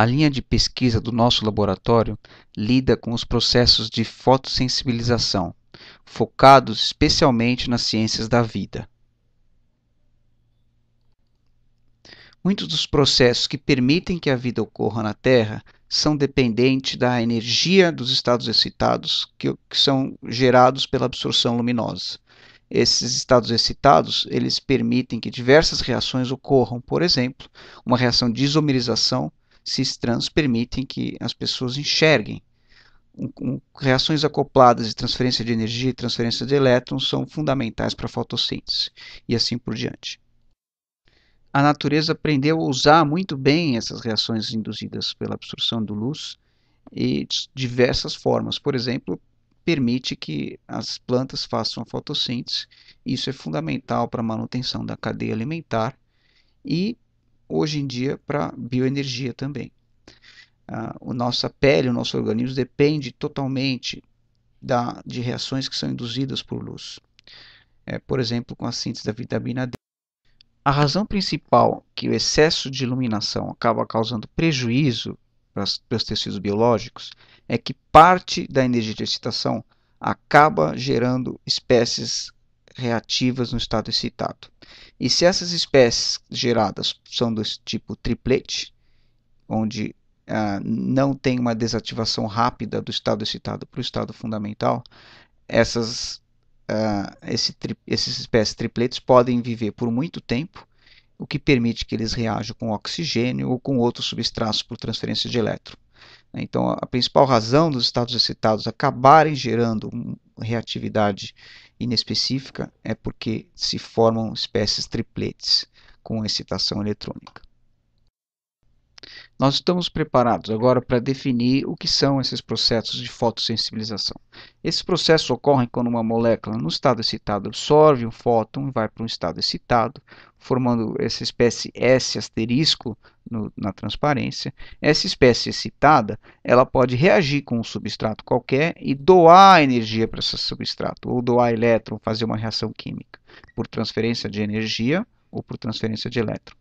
A linha de pesquisa do nosso laboratório lida com os processos de fotossensibilização, focados especialmente nas ciências da vida. Muitos dos processos que permitem que a vida ocorra na Terra são dependentes da energia dos estados excitados que são gerados pela absorção luminosa. Esses estados excitados, eles permitem que diversas reações ocorram. Por exemplo, uma reação de isomerização, cis-trans, permitem que as pessoas enxerguem. Reações acopladas de transferência de energia e transferência de elétrons são fundamentais para a fotossíntese, e assim por diante. A natureza aprendeu a usar muito bem essas reações induzidas pela absorção de luz e de diversas formas. Por exemplo, permite que as plantas façam a fotossíntese. Isso é fundamental para a manutenção da cadeia alimentar e, hoje em dia, para a bioenergia também. A nossa pele, o nosso organismo depende totalmente de reações que são induzidas por luz. Por exemplo, com a síntese da vitamina D. A razão principal que o excesso de iluminação acaba causando prejuízo para os tecidos biológicos é que parte da energia de excitação acaba gerando espécies reativas no estado excitado. E se essas espécies geradas são do tipo triplete, onde não tem uma desativação rápida do estado excitado para o estado fundamental, essas espécies tripletes podem viver por muito tempo, o que permite que eles reajam com oxigênio ou com outros substratos por transferência de elétron. Então, a principal razão dos estados excitados acabarem gerando reatividade inespecífica é porque se formam espécies tripletes com excitação eletrônica. Nós estamos preparados agora para definir o que são esses processos de fotossensibilização. Esses processos ocorrem quando uma molécula no estado excitado absorve um fóton e vai para um estado excitado, formando essa espécie S asterisco na transparência. Essa espécie excitada, ela pode reagir com um substrato qualquer e doar energia para esse substrato, ou doar elétron, fazer uma reação química, por transferência de energia ou por transferência de elétron.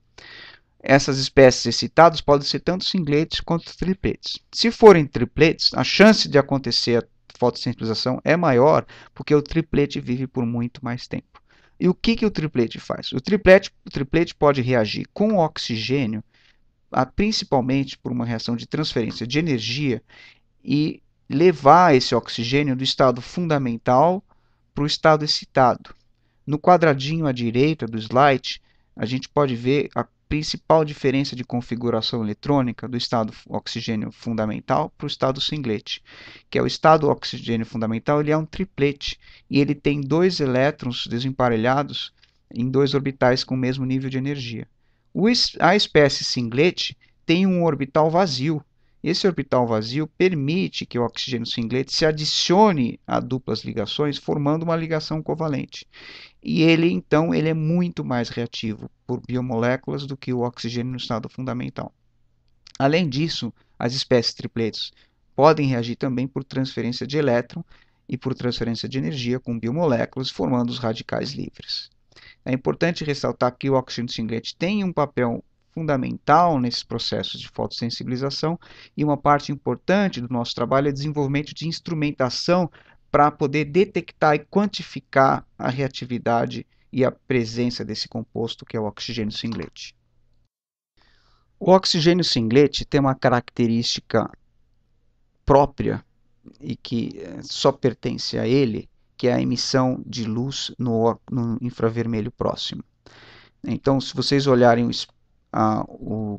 Essas espécies excitadas podem ser tanto singletes quanto tripletes. Se forem tripletes, a chance de acontecer a fotossensibilização é maior, porque o triplete vive por muito mais tempo. E o que o triplete faz? O triplete pode reagir com o oxigênio, principalmente por uma reação de transferência de energia, e levar esse oxigênio do estado fundamental para o estado excitado. No quadradinho à direita do slide, a gente pode ver a principal diferença de configuração eletrônica do estado oxigênio fundamental para o estado singlet, que é o estado oxigênio fundamental, ele é um triplete e ele tem dois elétrons desemparelhados em dois orbitais com o mesmo nível de energia. A espécie singlet tem um orbital vazio. Esse orbital vazio permite que o oxigênio singlet se adicione a duplas ligações, formando uma ligação covalente. E ele, então, ele é muito mais reativo por biomoléculas do que o oxigênio no estado fundamental. Além disso, as espécies tripletes podem reagir também por transferência de elétron e por transferência de energia com biomoléculas, formando os radicais livres. É importante ressaltar que o oxigênio singlet tem um papel fundamental nesses processos de fotossensibilização e uma parte importante do nosso trabalho é o desenvolvimento de instrumentação para poder detectar e quantificar a reatividade e a presença desse composto que é o oxigênio singlet. O oxigênio singlet tem uma característica própria e que só pertence a ele, que é a emissão de luz no infravermelho próximo. Então, se vocês olharem os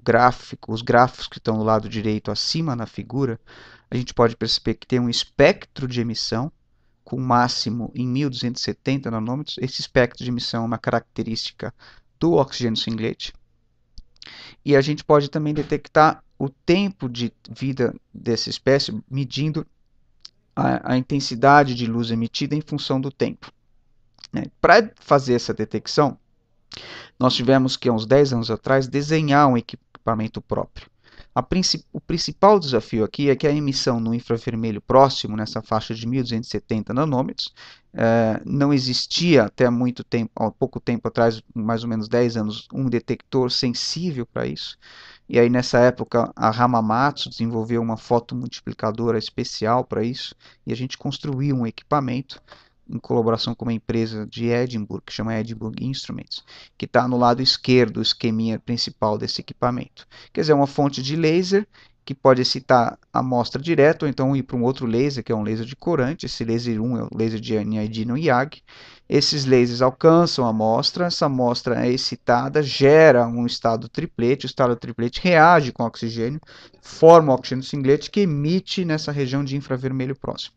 gráficos que estão do lado direito acima na figura, a gente pode perceber que tem um espectro de emissão com máximo em 1270 nanômetros. Esse espectro de emissão é uma característica do oxigênio singlet. E a gente pode também detectar o tempo de vida dessa espécie, medindo a intensidade de luz emitida em função do tempo. Para fazer essa detecção, nós tivemos que, há uns 10 anos atrás, desenhar um equipamento próprio. O principal desafio aqui é que a emissão no infravermelho próximo, nessa faixa de 1270 nanômetros, não existia até muito tempo, há pouco tempo atrás, mais ou menos 10 anos, um detector sensível para isso. E aí nessa época a Hamamatsu desenvolveu uma fotomultiplicadora especial para isso, e a gente construiu um equipamento em colaboração com uma empresa de Edinburgh, que chama Edinburgh Instruments, que está no lado esquerdo, o esqueminha principal desse equipamento. Quer dizer, é uma fonte de laser que pode excitar a amostra direto, ou então ir para um outro laser, que é um laser de corante. Esse laser 1 é o laser de neodymium YAG. Esses lasers alcançam a amostra, essa amostra é excitada, gera um estado triplete, o estado triplete reage com oxigênio, forma o oxigênio singlete que emite nessa região de infravermelho próximo.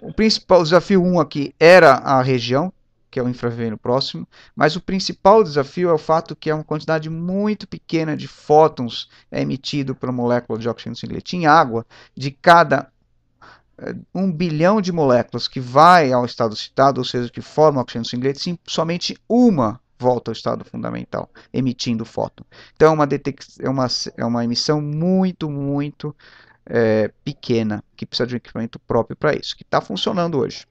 O principal desafio 1 aqui era a região, que é o infravermelho próximo, mas o principal desafio é o fato que é uma quantidade muito pequena de fótons emitido pela molécula de oxigênio singlete em água, de cada 1 bilhão de moléculas que vai ao estado citado, ou seja, que forma o oxigênio singlete, somente uma volta ao estado fundamental, emitindo fóton. Então é uma emissão muito pequena, que precisa de um equipamento próprio para isso, que está funcionando hoje.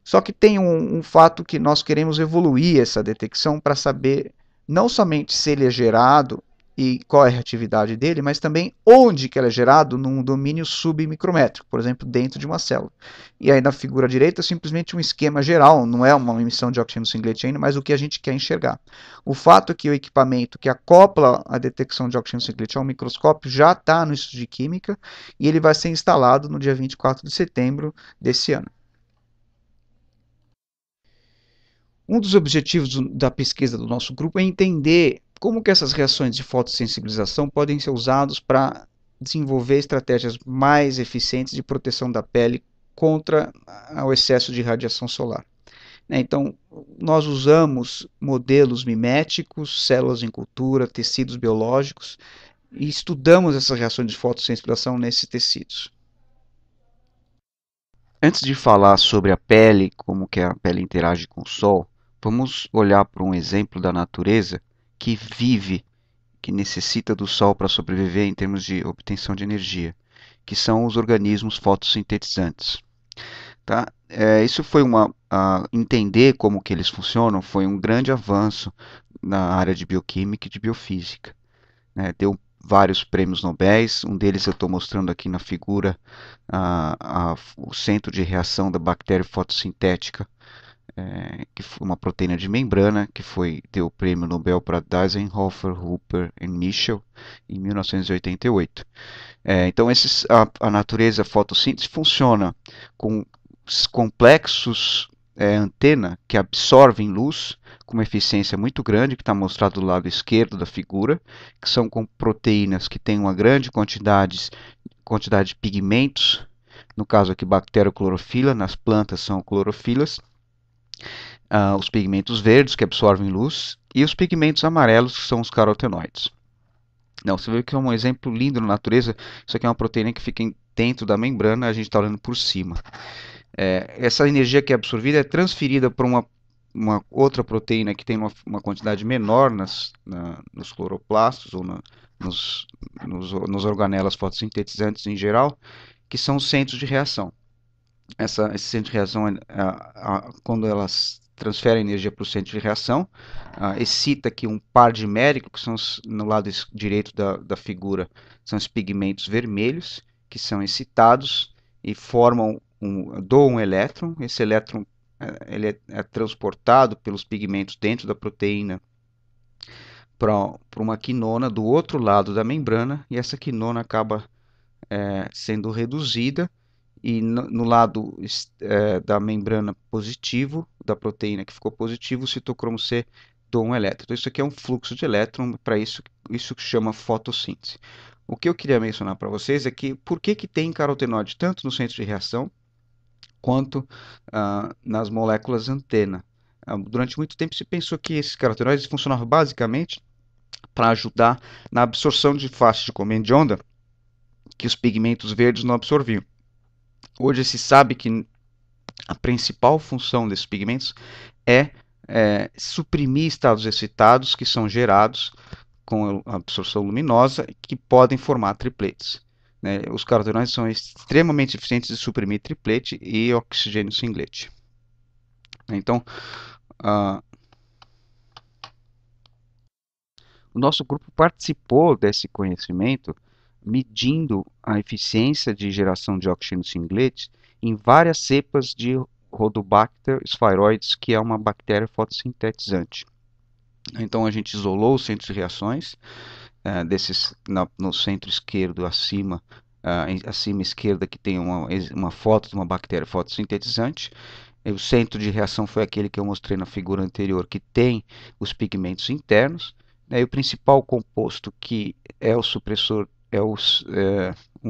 Só que tem um fato que nós queremos evoluir essa detecção para saber não somente se ele é gerado e qual é a reatividade dele, mas também onde que ele é gerado num domínio submicrométrico, por exemplo, dentro de uma célula. E aí na figura direita é simplesmente um esquema geral, não é uma emissão de oxigênio singlete ainda, mas o que a gente quer enxergar. O fato é que o equipamento que acopla a detecção de oxigênio singlete ao microscópio já está no Instituto de Química e ele vai ser instalado no dia 24 de setembro desse ano. Um dos objetivos da pesquisa do nosso grupo é entender como que essas reações de fotossensibilização podem ser usadas para desenvolver estratégias mais eficientes de proteção da pele contra o excesso de radiação solar. Então, nós usamos modelos miméticos, células em cultura, tecidos biológicos e estudamos essas reações de fotossensibilização nesses tecidos. Antes de falar sobre a pele, como que a pele interage com o sol, vamos olhar para um exemplo da natureza que vive, que necessita do sol para sobreviver em termos de obtenção de energia, que são os organismos fotossintetizantes. Tá? Isso foi entender como que eles funcionam foi um grande avanço na área de bioquímica e de biofísica. Deu vários prêmios Nobel, um deles eu estou mostrando aqui na figura, o centro de reação da bactéria fotossintética, que foi uma proteína de membrana, que deu o prêmio Nobel para Deisenhofer, Hooper e Michel em 1988. Então, a natureza fotossíntese funciona com complexos antena que absorvem luz com uma eficiência muito grande, que está mostrado do lado esquerdo da figura, que são com proteínas que têm uma grande quantidade de pigmentos, no caso aqui bacterioclorofila, nas plantas são clorofilas, os pigmentos verdes que absorvem luz e os pigmentos amarelos que são os carotenoides. Não, você vê que é um exemplo lindo na natureza. Isso aqui é uma proteína que fica dentro da membrana, a gente está olhando por cima. Essa energia que é absorvida é transferida para uma outra proteína que tem uma quantidade menor nos cloroplastos ou nos organelas fotossintetizantes em geral, que são os centros de reação. Esse centro de reação, quando elas transferem energia para o centro de reação, excita aqui um par dimérico, que são no lado direito da figura, são os pigmentos vermelhos, que são excitados e doam um elétron. Esse elétron ele é transportado pelos pigmentos dentro da proteína para uma quinona do outro lado da membrana, e essa quinona acaba sendo reduzida, e no lado da membrana positivo, da proteína que ficou positivo, o citocromo C doa um elétron. Então, isso aqui é um fluxo de elétron, para isso que chama fotossíntese. O que eu queria mencionar para vocês é que por que tem carotenoide tanto no centro de reação quanto nas moléculas antena. Durante muito tempo se pensou que esses carotenoides funcionavam basicamente para ajudar na absorção de faixas de comando de onda que os pigmentos verdes não absorviam. Hoje se sabe que a principal função desses pigmentos é suprimir estados excitados que são gerados com absorção luminosa que podem formar tripletes. Né? Os carotenoides são extremamente eficientes em suprimir triplete e oxigênio singlete. Então, uh, o nosso grupo participou desse conhecimento medindo a eficiência de geração de oxigênio singlete em várias cepas de Rhodobacter sphaeroides, que é uma bactéria fotossintetizante. Então a gente isolou os centros de reações, no centro esquerdo acima, acima esquerda que tem uma foto de uma bactéria fotossintetizante. O centro de reação foi aquele que eu mostrei na figura anterior, que tem os pigmentos internos. E o principal composto que é o supressor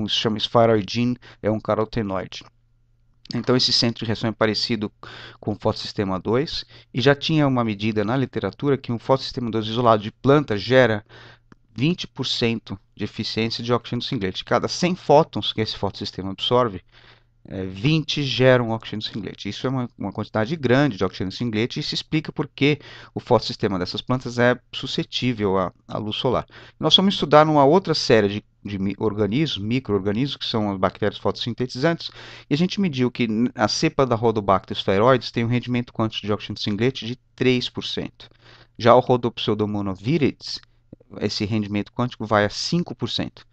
chama sphaeroidin, é um carotenoide. Então esse centro de reação é parecido com o fotossistema 2 e já tinha uma medida na literatura que um fotossistema 2 isolado de planta gera 20% de eficiência de oxigênio singlete. Cada 100 fótons que esse fotossistema absorve, 20 geram oxigênio singlete. Isso é uma quantidade grande de oxigênio singlete e se explica por que o fotossistema dessas plantas é suscetível à luz solar. Nós vamos estudar numa outra série de organismos, micro-organismos, que são as bactérias fotossintetizantes, e a gente mediu que a cepa da Rhodobacter sphaeroides tem um rendimento quântico de oxigênio singlete de 3%. Já o Rhodopseudomonas viridis, esse rendimento quântico vai a 5%.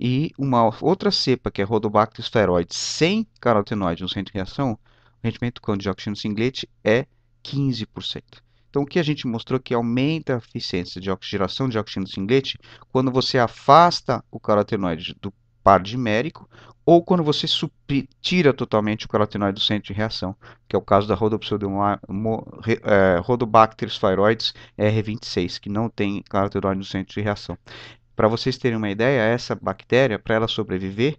E uma outra cepa, que é Rhodobacter sphaeroides, sem carotenoide no centro de reação, o rendimento quântico de oxigênio singlete é 15%. Então, o que a gente mostrou é que aumenta a eficiência de geração de oxigênio singlete quando você afasta o carotenoide do par dimérico ou quando você tira totalmente o carotenoide do centro de reação, que é o caso da Rhodobacter sphaeroides R26, que não tem carotenoide no centro de reação. Para vocês terem uma ideia, essa bactéria, para ela sobreviver,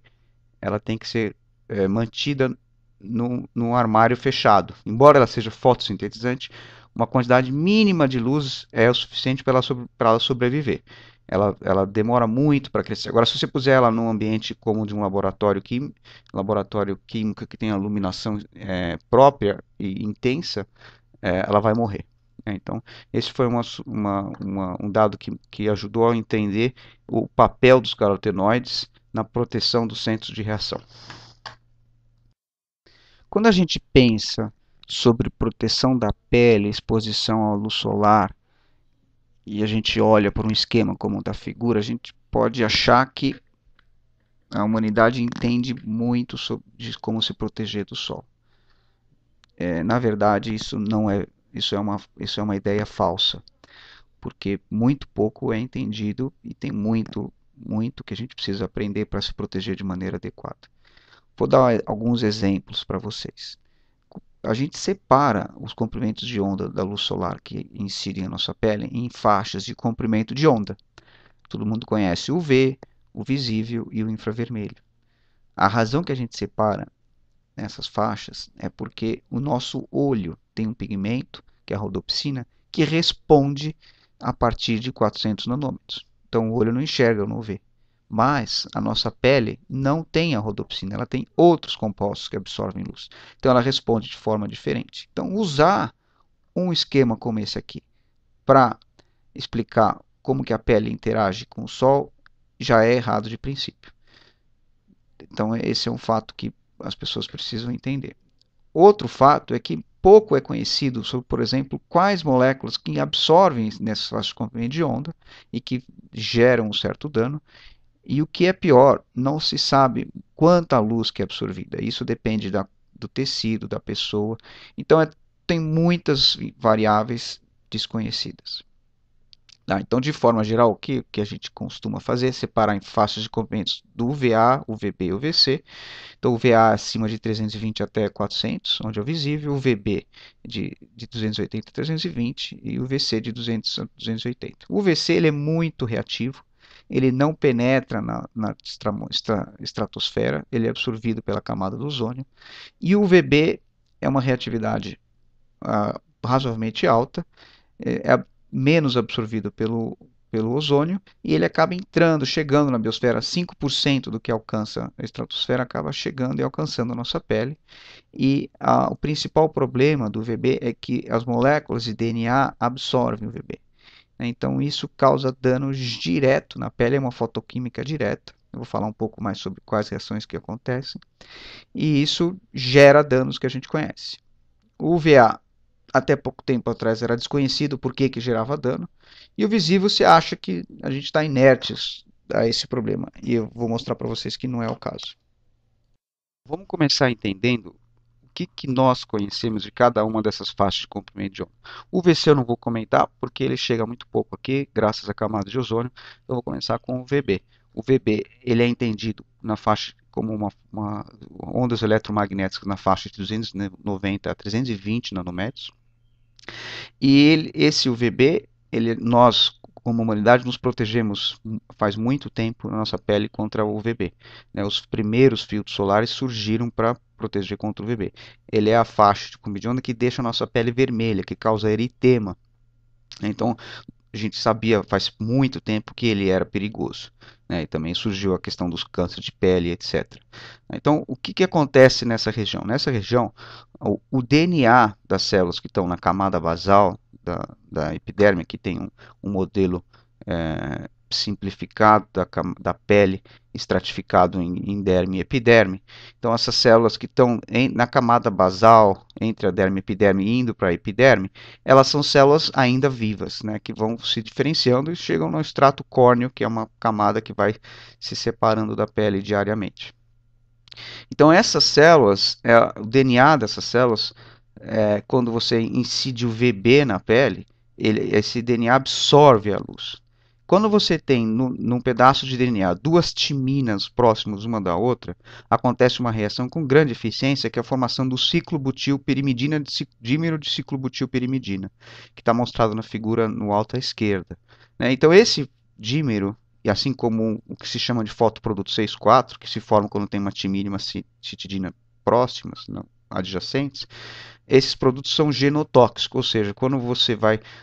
ela tem que ser mantida num armário fechado. Embora ela seja fotossintetizante, uma quantidade mínima de luz é o suficiente para ela sobreviver. Ela demora muito para crescer. Agora, se você puser ela num ambiente como de um laboratório químico que tem a iluminação própria e intensa, ela vai morrer. Então, esse foi um dado que ajudou a entender o papel dos carotenoides na proteção dos centros de reação. Quando a gente pensa sobre proteção da pele, exposição à luz solar, e a gente olha por um esquema como o da figura, a gente pode achar que a humanidade entende muito de como se proteger do sol. Na verdade, isso é uma ideia falsa, porque muito pouco é entendido e tem muito que a gente precisa aprender para se proteger de maneira adequada. Vou dar alguns exemplos para vocês. A gente separa os comprimentos de onda da luz solar que incidem na nossa pele em faixas de comprimento de onda. Todo mundo conhece o UV, o visível e o infravermelho. A razão que a gente separa essas faixas é porque o nosso olho tem um pigmento, que é a rodopsina, que responde a partir de 400 nanômetros. Então o olho não enxerga, não vê. Mas a nossa pele não tem a rodopsina, ela tem outros compostos que absorvem luz. Então ela responde de forma diferente. Então usar um esquema como esse aqui para explicar como que a pele interage com o sol já é errado de princípio. Então esse é um fato que as pessoas precisam entender. Outro fato é que pouco é conhecido sobre, por exemplo, quais moléculas que absorvem nessas faixas de comprimento de onda e que geram um certo dano. E o que é pior, não se sabe quanta luz que é absorvida. Isso depende do tecido, da pessoa. Então, tem muitas variáveis desconhecidas. Então, de forma geral, o que a gente costuma fazer é separar em faixas de comprimentos do UVA, UVB e UVC. Então, o VA acima de 320 até 400, onde é o visível, o VB de 280 a 320 e o VC de 200 a 280. O VC ele é muito reativo, ele não penetra na estratosfera, ele é absorvido pela camada do ozônio. E o VB é uma reatividade razoavelmente alta, é menos absorvido pelo ozônio, e ele acaba chegando na biosfera, 5% do que alcança a estratosfera acaba chegando e alcançando a nossa pele. E o principal problema do VB é que as moléculas de DNA absorvem o VB. né? Então isso causa dano direto na pele, é uma fotoquímica direta. Eu vou falar um pouco mais sobre quais reações que acontecem. E isso gera danos que a gente conhece. O UVA, até pouco tempo atrás, era desconhecido por que gerava dano. E o visível se acha que a gente está inerte a esse problema. E eu vou mostrar para vocês que não é o caso. Vamos começar entendendo o que nós conhecemos de cada uma dessas faixas de comprimento de onda. O VC eu não vou comentar, porque ele chega muito pouco aqui, graças à camada de ozônio. Eu vou começar com o VB. O VB ele é entendido na faixa como ondas eletromagnéticas na faixa de 290 a 320 nanômetros. E esse UVB, nós, como humanidade, nos protegemos faz muito tempo na nossa pele contra o UVB. Né? Os primeiros filtros solares surgiram para proteger contra o UVB. Ele é a faixa de comprimento de onda que deixa a nossa pele vermelha, que causa eritema. Então, a gente sabia faz muito tempo que ele era perigoso. Né? E também surgiu a questão dos cânceres de pele, etc. Então, o que acontece nessa região? Nessa região, o DNA das células que estão na camada basal da epiderme, que tem um modelo simplificado da pele, estratificado em derme e epiderme. Então, essas células que estão na camada basal, entre a derme e a epiderme, indo para a epiderme, elas são células ainda vivas, né, que vão se diferenciando e chegam no extrato córneo, que é uma camada que vai se separando da pele diariamente. Então, essas células, o DNA dessas células, quando você incide o VB na pele, esse DNA absorve a luz. Quando você tem num pedaço de DNA duas timinas próximas uma da outra, acontece uma reação com grande eficiência, que é a formação do ciclobutilpirimidina, dímero de ciclobutilpirimidina, que está mostrado na figura no alto à esquerda. Né? Então, esse dímero, e assim como o que se chama de fotoproduto 6,4, que se forma quando tem uma timina e uma citidina próximas, não, adjacentes, esses produtos são genotóxicos, ou seja, quando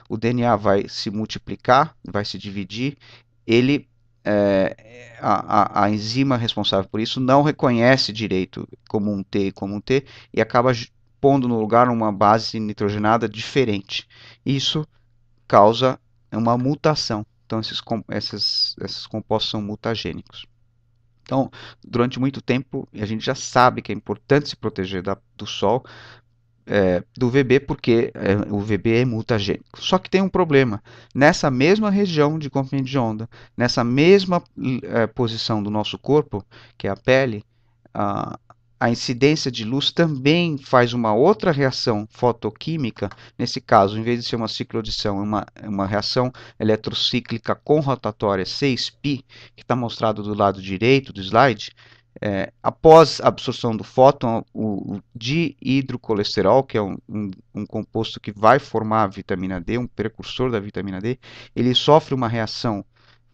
o DNA vai se multiplicar, vai se dividir, a enzima responsável por isso não reconhece direito como um T e acaba pondo no lugar uma base nitrogenada diferente. Isso causa uma mutação. Então, esses compostos são mutagênicos. Então, durante muito tempo, a gente já sabe que é importante se proteger do sol, do VB, porque o VB é mutagênico. Só que tem um problema. Nessa mesma região de comprimento de onda, nessa mesma posição do nosso corpo, que é a pele, a incidência de luz também faz uma outra reação fotoquímica. Nesse caso, em vez de ser uma cicloadição, é uma reação eletrocíclica com rotatória 6π, que está mostrado do lado direito do slide. Após a absorção do fóton, o dihidrocolesterol, que é um composto que vai formar a vitamina D, um precursor da vitamina D, ele sofre uma reação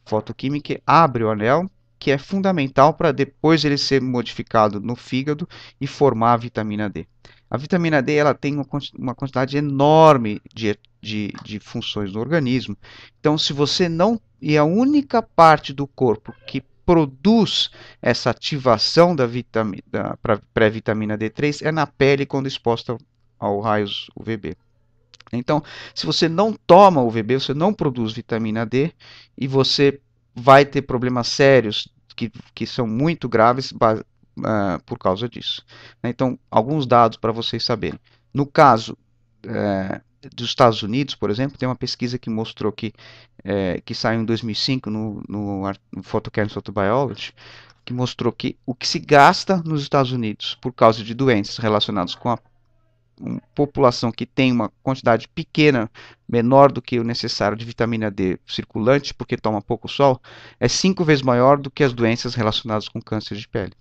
fotoquímica que abre o anel, que é fundamental para depois ele ser modificado no fígado e formar a vitamina D. A vitamina D ela tem uma quantidade enorme de funções no organismo. Então, se você não... E a única parte do corpo que produz essa ativação da pré-vitamina D3 é na pele quando exposta ao raios UVB. Então, se você não toma o UVB, você não produz vitamina D e você vai ter problemas sérios que são muito graves por causa disso. Então, alguns dados para vocês saberem. No caso dos Estados Unidos, por exemplo, tem uma pesquisa que mostrou que saiu em 2005 no Photochemistry Photobiology, que mostrou que o que se gasta nos Estados Unidos por causa de doenças relacionadas com a população que tem uma quantidade pequena, menor do que o necessário de vitamina D circulante, porque toma pouco sol, é 5 vezes maior do que as doenças relacionadas com câncer de pele.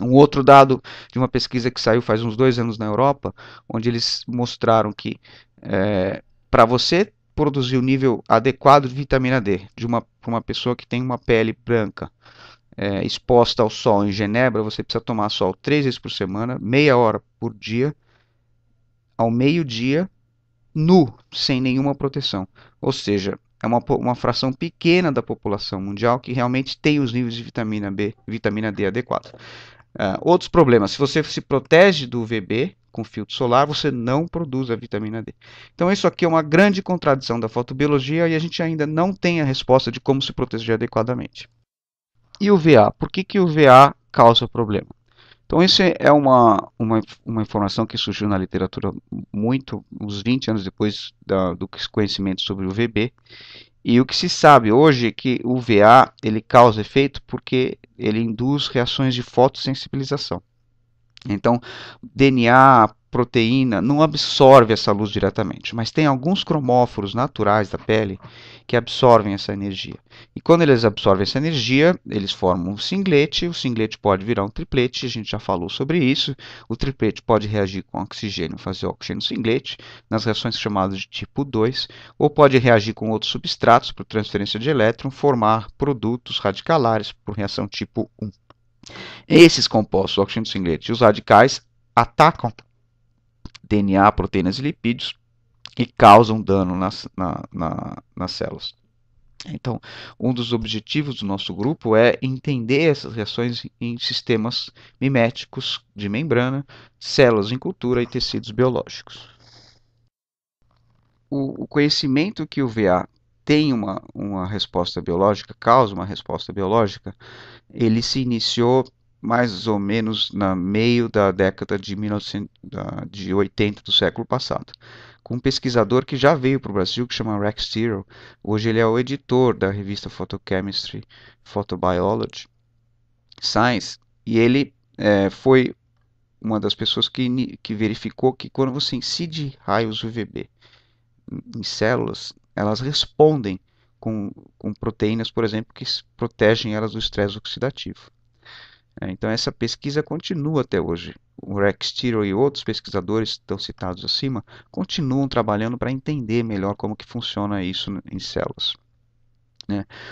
Um outro dado de uma pesquisa que saiu faz uns 2 anos na Europa, onde eles mostraram que para você produzir o nível adequado de vitamina D para uma pessoa que tem uma pele branca, exposta ao sol em Genebra, você precisa tomar sol 3 vezes por semana, meia hora por dia, ao meio-dia, nu, sem nenhuma proteção. Ou seja, é uma fração pequena da população mundial que realmente tem os níveis de vitamina B, vitamina D adequados. Outros problemas, se você se protege do UVB, com filtro solar, você não produz a vitamina D. Então, isso aqui é uma grande contradição da fotobiologia e a gente ainda não tem a resposta de como se proteger adequadamente. E o VA? Por que o VA causa problema? Então, isso é uma informação que surgiu na literatura uns 20 anos depois do conhecimento sobre o VB. E o que se sabe hoje é que o VA ele causa efeito porque ele induz reações de fotossensibilização. Então, DNA, proteína, não absorve essa luz diretamente, mas tem alguns cromóforos naturais da pele que absorvem essa energia. E quando eles absorvem essa energia, eles formam um singlete, o singlete pode virar um triplete, a gente já falou sobre isso. O triplete pode reagir com oxigênio, fazer oxigênio singlete, nas reações chamadas de tipo 2, ou pode reagir com outros substratos por transferência de elétron, formar produtos radicalares por reação tipo 1. Esses compostos, o oxigênio singlete e os radicais, atacam DNA, proteínas e lipídios e causam dano nas células. Então, um dos objetivos do nosso grupo é entender essas reações em sistemas miméticos de membrana, células em cultura e tecidos biológicos. O conhecimento que o VA tem uma resposta biológica, causa uma resposta biológica, ele se iniciou mais ou menos no meio da década de 80 do século passado, com um pesquisador que já veio para o Brasil, que chama Rex Tyrrell. Hoje ele é o editor da revista Photochemistry, Photobiology, Science, e ele foi uma das pessoas que verificou que quando você incide raios UVB em células, elas respondem com proteínas, por exemplo, que protegem elas do estresse oxidativo. Então, essa pesquisa continua até hoje. O Rex Tyrrell e outros pesquisadores que estão citados acima continuam trabalhando para entender melhor como que funciona isso em células.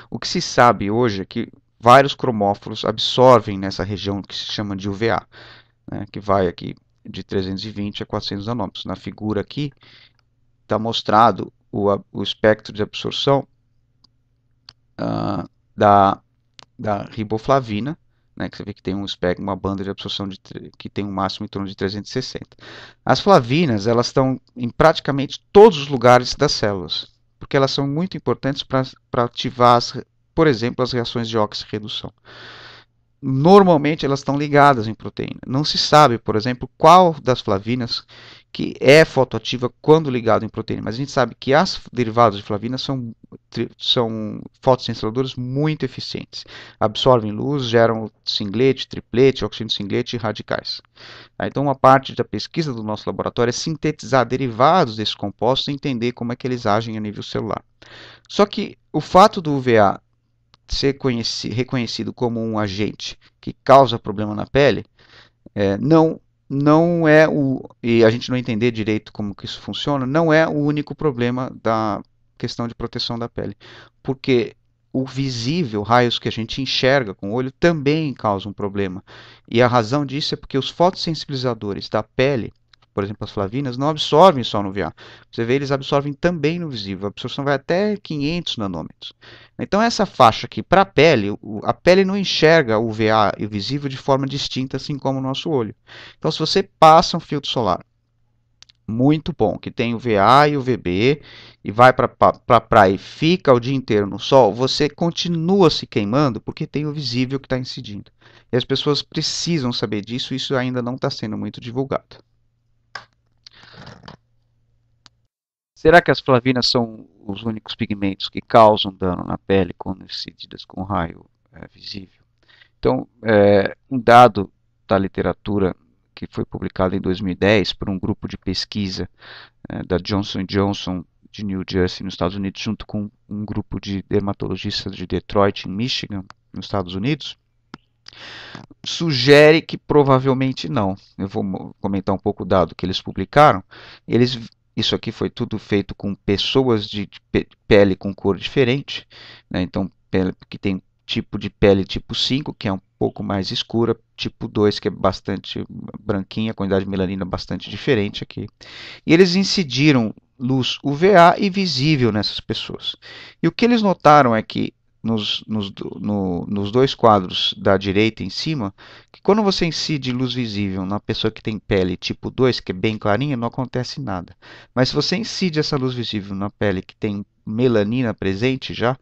O que se sabe hoje é que vários cromóforos absorvem nessa região que se chama de UVA, que vai aqui de 320 a 400 nanômetros. Na figura aqui está mostrado o espectro de absorção da riboflavina, que você vê que tem uma banda de absorção que tem um máximo em torno de 360. As flavinas, elas estão em praticamente todos os lugares das células, porque elas são muito importantes para ativar, por exemplo, as reações de oxirredução. Normalmente elas estão ligadas em proteína. Não se sabe, por exemplo, qual das flavinas que é fotoativa quando ligado em proteína, mas a gente sabe que as derivadas de flavinas são fotossensorizadoras muito eficientes. Absorvem luz, geram singlete, triplete, oxigênio singlete e radicais. Então, uma parte da pesquisa do nosso laboratório é sintetizar derivados desses compostos e entender como é que eles agem a nível celular. Só que o fato do UVA ser reconhecido como um agente que causa problema na pele, não é e a gente não entender direito como que isso funciona, não é o único problema da questão de proteção da pele, porque o visível, raios que a gente enxerga com o olho, também causam um problema. E a razão disso é porque os fotossensibilizadores da pele, por exemplo, as flavinas, não absorvem só no VA. Você vê, eles absorvem também no visível. A absorção vai até 500 nanômetros. Então, essa faixa aqui, para a pele não enxerga o VA e o visível de forma distinta, assim como o nosso olho. Então, se você passa um filtro solar muito bom, que tem o VA e o VB, e vai para a praia e fica o dia inteiro no sol, você continua se queimando porque tem o visível que está incidindo. E as pessoas precisam saber disso, e isso ainda não está sendo muito divulgado. Será que as flavinas são os únicos pigmentos que causam dano na pele quando incididas com raio visível? Então, um dado da literatura que foi publicado em 2010 por um grupo de pesquisa da Johnson Johnson de New Jersey, nos Estados Unidos, junto com um grupo de dermatologistas de Detroit, em Michigan, nos Estados Unidos, sugere que provavelmente não. Eu vou comentar um pouco o dado que eles publicaram. Isso aqui foi tudo feito com pessoas de pele com cor diferente, então pele que tem tipo de pele tipo 5, que é um pouco mais escura, tipo 2, que é bastante branquinha, quantidade de melanina bastante diferente aqui. E eles incidiram luz UVA e visível nessas pessoas. E o que eles notaram é que nos dois quadros da direita em cima, que quando você incide luz visível na pessoa que tem pele tipo 2, que é bem clarinha, não acontece nada. Mas se você incide essa luz visível na pele que tem melanina presente já,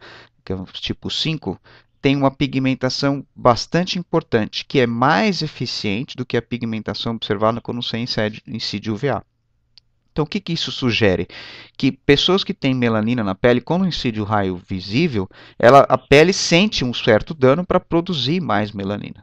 que é tipo 5, tem uma pigmentação bastante importante, que é mais eficiente do que a pigmentação observada quando você incide UVA. Então, o que, que isso sugere? Que pessoas que têm melanina na pele, quando incide o raio visível, a pele sente um certo dano para produzir mais melanina.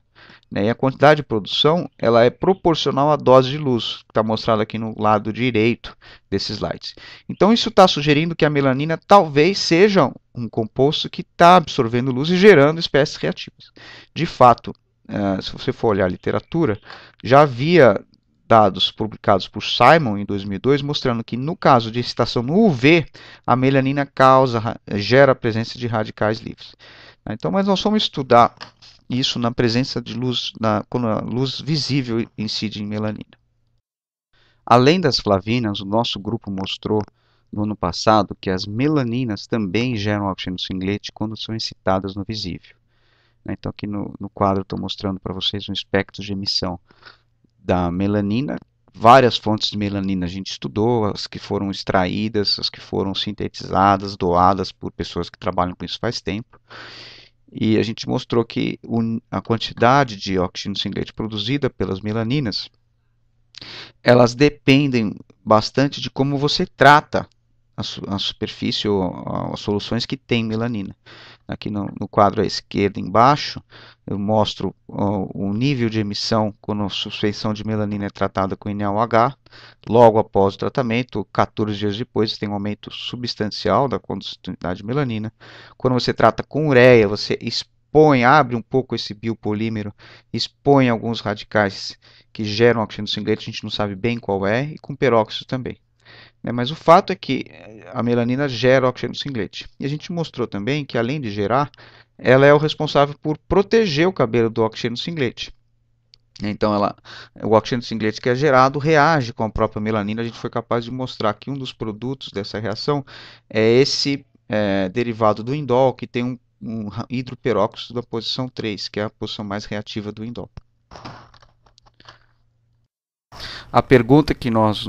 Né? E a quantidade de produção ela é proporcional à dose de luz, que está mostrado aqui no lado direito desses slides. Então, isso está sugerindo que a melanina talvez seja um composto que está absorvendo luz e gerando espécies reativas. De fato, se você for olhar a literatura, já havia dados publicados por Simon em 2002 mostrando que no caso de excitação no UV, a melanina gera a presença de radicais livres. Então, mas nós vamos estudar isso na presença de luz, quando a luz visível incide em melanina. Além das flavinas, o nosso grupo mostrou no ano passado que as melaninas também geram oxigênio singlete quando são excitadas no visível. Então aqui no quadro estou mostrando para vocês um espectro de emissão da melanina. Várias fontes de melanina a gente estudou, as que foram extraídas, as que foram sintetizadas, doadas por pessoas que trabalham com isso faz tempo. E a gente mostrou que a quantidade de oxigênio singlete produzida pelas melaninas, elas dependem bastante de como você trata a superfície ou as soluções que têm melanina. Aqui no quadro à esquerda embaixo, eu mostro o nível de emissão quando a suspensão de melanina é tratada com NaOH. Logo após o tratamento, 14 dias depois, tem um aumento substancial da condutividade de melanina. Quando você trata com ureia, você abre um pouco esse biopolímero, expõe alguns radicais que geram oxigênio singlete, a gente não sabe bem qual é, e com peróxido também. Mas o fato é que a melanina gera oxigênio singlete. E a gente mostrou também que, além de gerar, ela é o responsável por proteger o cabelo do oxigênio singlete. Então, o oxigênio singlete que é gerado reage com a própria melanina. A gente foi capaz de mostrar que um dos produtos dessa reação é esse derivado do indol, que tem um hidroperóxido da posição 3, que é a posição mais reativa do indol. A pergunta que nós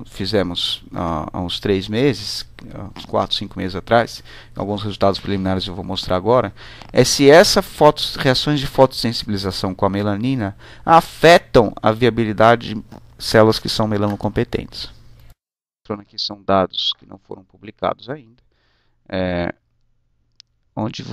fizemos há uns 3 meses, uns 4, 5 meses atrás, alguns resultados preliminares eu vou mostrar agora, é se essas reações de fotossensibilização com a melanina afetam a viabilidade de células que são melanocompetentes. Aqui são dados que não foram publicados ainda, onde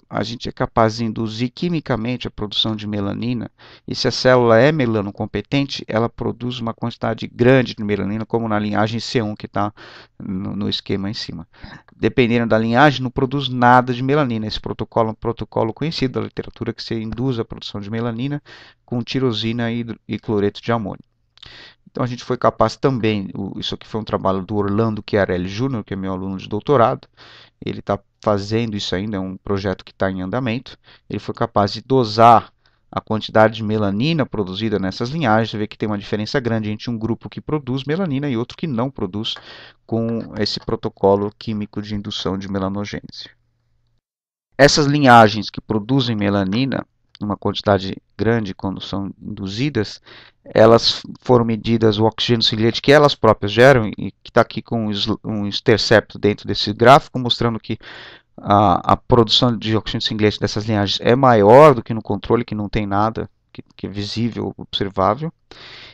a gente é capaz de induzir quimicamente a produção de melanina, e se a célula é melanocompetente, ela produz uma quantidade grande de melanina, como na linhagem C1 que está no esquema em cima. Dependendo da linhagem, não produz nada de melanina. Esse protocolo é um protocolo conhecido da literatura que se induz a produção de melanina com tirosina e cloreto de amônio. Então a gente foi capaz também, isso aqui foi um trabalho do Orlando Chiarelli Jr., que é meu aluno de doutorado, ele está fazendo isso ainda, é um projeto que está em andamento. Ele foi capaz de dosar a quantidade de melanina produzida nessas linhagens. Você vê que tem uma diferença grande entre um grupo que produz melanina e outro que não produz, com esse protocolo químico de indução de melanogênese. Essas linhagens que produzem melanina, uma quantidade grande quando são induzidas, elas foram medidas o oxigênio singlete que elas próprias geram, e que está aqui com um intercepto dentro desse gráfico, mostrando que a produção de oxigênio singlete dessas linhagens é maior do que no controle, que não tem nada que é visível, observável.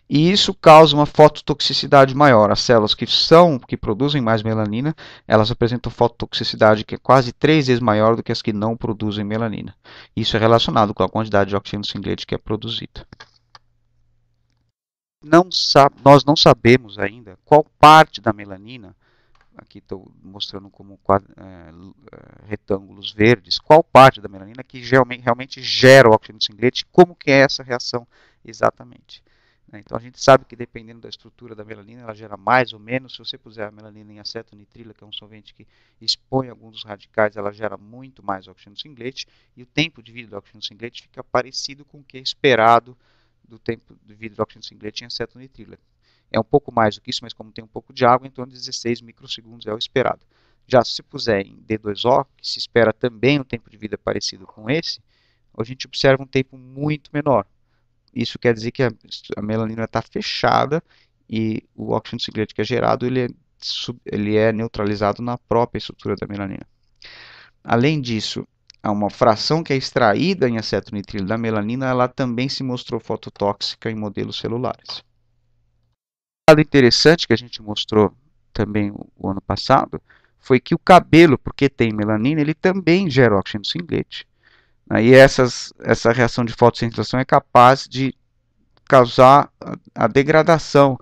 E isso causa uma fototoxicidade maior. As células que produzem mais melanina, elas apresentam fototoxicidade que é quase 3 vezes maior do que as que não produzem melanina. Isso é relacionado com a quantidade de oxigênio singlete que é produzida. Nós não sabemos ainda qual parte da melanina, aqui estou mostrando como retângulos verdes, qual parte da melanina que realmente gera o oxigênio singlete, como que é essa reação exatamente. Então a gente sabe que dependendo da estrutura da melanina, ela gera mais ou menos. Se você puser a melanina em acetonitrila, que é um solvente que expõe alguns dos radicais, ela gera muito mais oxigênio singlete, e o tempo de vida do oxigênio singlete fica parecido com o que é esperado do tempo de vida do oxigênio singlete em acetonitrila. É um pouco mais do que isso, mas como tem um pouco de água, em torno de 16 microsegundos é o esperado. Já se puser em D2O, que se espera também um tempo de vida parecido com esse, a gente observa um tempo muito menor. Isso quer dizer que a melanina está fechada e o óxido singlete que é gerado, ele é neutralizado na própria estrutura da melanina. Além disso, há uma fração que é extraída em acetonitrilo da melanina, ela também se mostrou fototóxica em modelos celulares. Um dado interessante que a gente mostrou também o ano passado foi que o cabelo, porque tem melanina, ele também gera óxido singlete. E essa reação de fotossensitização é capaz de causar a degradação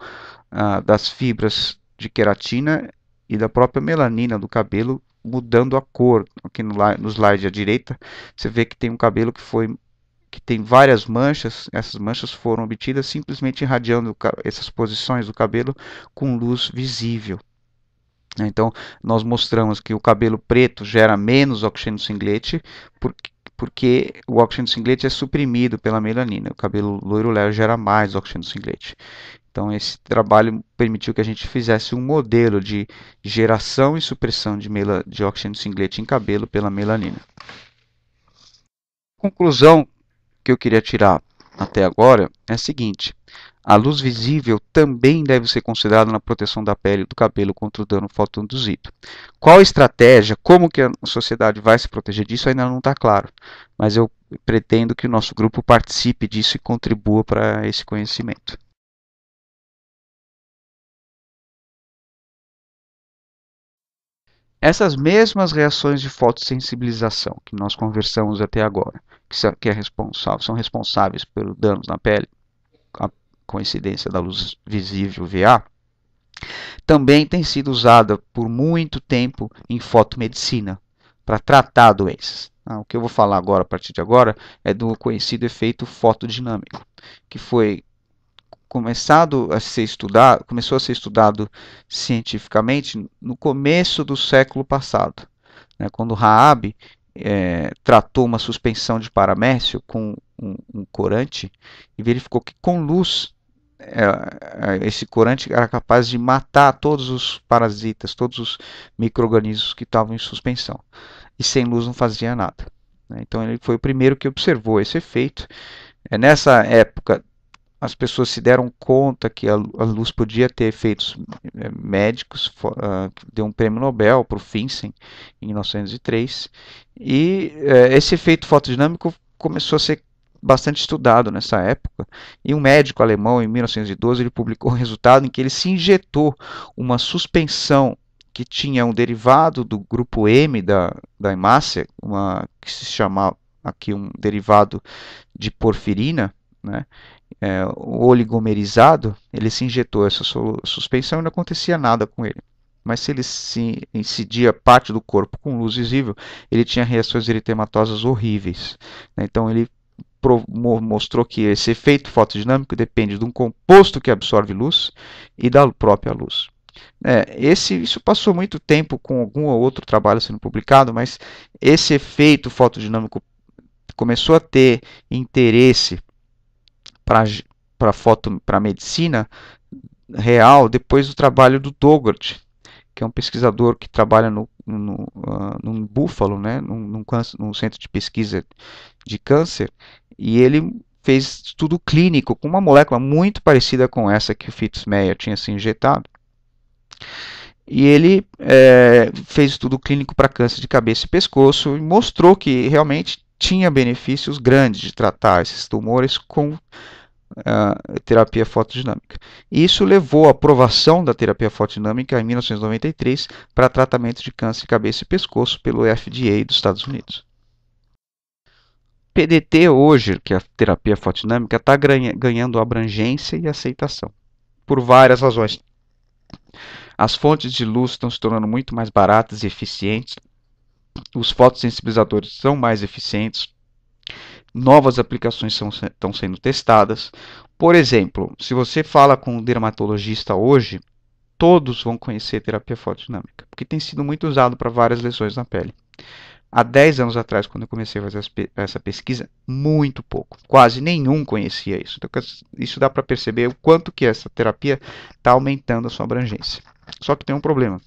das fibras de queratina e da própria melanina do cabelo, mudando a cor. Aqui no slide à direita, você vê que tem um cabelo que tem várias manchas. Essas manchas foram obtidas simplesmente irradiando essas posições do cabelo com luz visível. Então, nós mostramos que o cabelo preto gera menos oxigênio singlete, porque o oxigênio singlete é suprimido pela melanina. O cabelo loiro leve gera mais oxigênio singlete. Então, esse trabalho permitiu que a gente fizesse um modelo de geração e supressão de oxigênio singlete em cabelo pela melanina. A conclusão que eu queria tirar até agora é a seguinte: a luz visível também deve ser considerada na proteção da pele e do cabelo contra o dano fotoinduzido. Qual a estratégia, como que a sociedade vai se proteger disso, ainda não está claro. Mas eu pretendo que o nosso grupo participe disso e contribua para esse conhecimento. Essas mesmas reações de fotossensibilização que nós conversamos até agora, são responsáveis pelos danos na pele, a coincidência da luz visível VA, também tem sido usada por muito tempo em fotomedicina para tratar doenças. O que eu vou falar agora, a partir de agora, é do conhecido efeito fotodinâmico, que começou a ser estudado cientificamente no começo do século passado, né, quando Raab tratou uma suspensão de paramécio com um corante e verificou que com luz esse corante era capaz de matar todos os parasitas, todos os micro-organismos que estavam em suspensão. E sem luz não fazia nada. Então ele foi o primeiro que observou esse efeito. Nessa época, as pessoas se deram conta que a luz podia ter efeitos médicos. Deu um prêmio Nobel para o Finsen em 1903. E esse efeito fotodinâmico começou a ser bastante estudado nessa época, e um médico alemão, em 1912, ele publicou um resultado em que ele se injetou uma suspensão que tinha um derivado do grupo M da hemácia, que se chama aqui um derivado de porfirina, né, oligomerizado. Ele se injetou essa suspensão e não acontecia nada com ele. Mas se ele se incidia parte do corpo com luz visível, ele tinha reações eritematosas horríveis. Então ele mostrou que esse efeito fotodinâmico depende de um composto que absorve luz e da própria luz. Isso passou muito tempo com algum ou outro trabalho sendo publicado, mas esse efeito fotodinâmico começou a ter interesse para a medicina real depois do trabalho do Dougherty, que é um pesquisador que trabalha num búfalo, né, num centro de pesquisa de câncer, e ele fez estudo clínico com uma molécula muito parecida com essa que o Fitzmeyer tinha se injetado. E ele fez estudo clínico para câncer de cabeça e pescoço e mostrou que realmente tinha benefícios grandes de tratar esses tumores com terapia fotodinâmica. Isso levou à aprovação da terapia fotodinâmica em 1993 para tratamento de câncer de cabeça e pescoço pelo FDA dos Estados Unidos. PDT hoje, que é a terapia fotodinâmica, está ganhando abrangência e aceitação por várias razões. As fontes de luz estão se tornando muito mais baratas e eficientes, os fotossensibilizadores são mais eficientes, novas aplicações estão sendo testadas. Por exemplo, se você fala com um dermatologista hoje, todos vão conhecer terapia fotodinâmica, porque tem sido muito usado para várias lesões na pele. Há 10 anos atrás, quando eu comecei a fazer essa pesquisa, muito pouco, quase nenhum conhecia isso. Então, isso dá para perceber o quanto que essa terapia está aumentando a sua abrangência. Só que tem um problema.